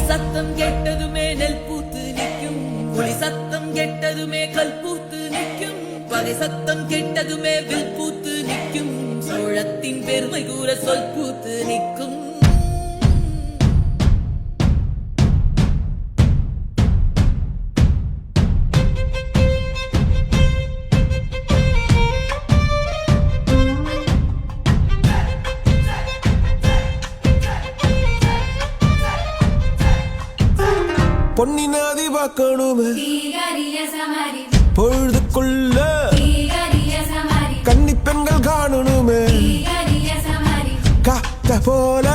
சத்தம் கெட்டதுமே நெல் பூத்து நிற்கும், ஒளி சத்தம் கெட்டதுமே கல் பூத்து நிற்கும், பகை சத்தம் கெட்டதுமே வில் பூத்து நிற்கும், சோழத்தின் பெருமை கூற சொல் பூத்து நிற்கும். பொன்னினாதி பார்க்கணுமே பொழுதுக்குள்ள கன்னி பெண்கள் காணணுமே காத்த போல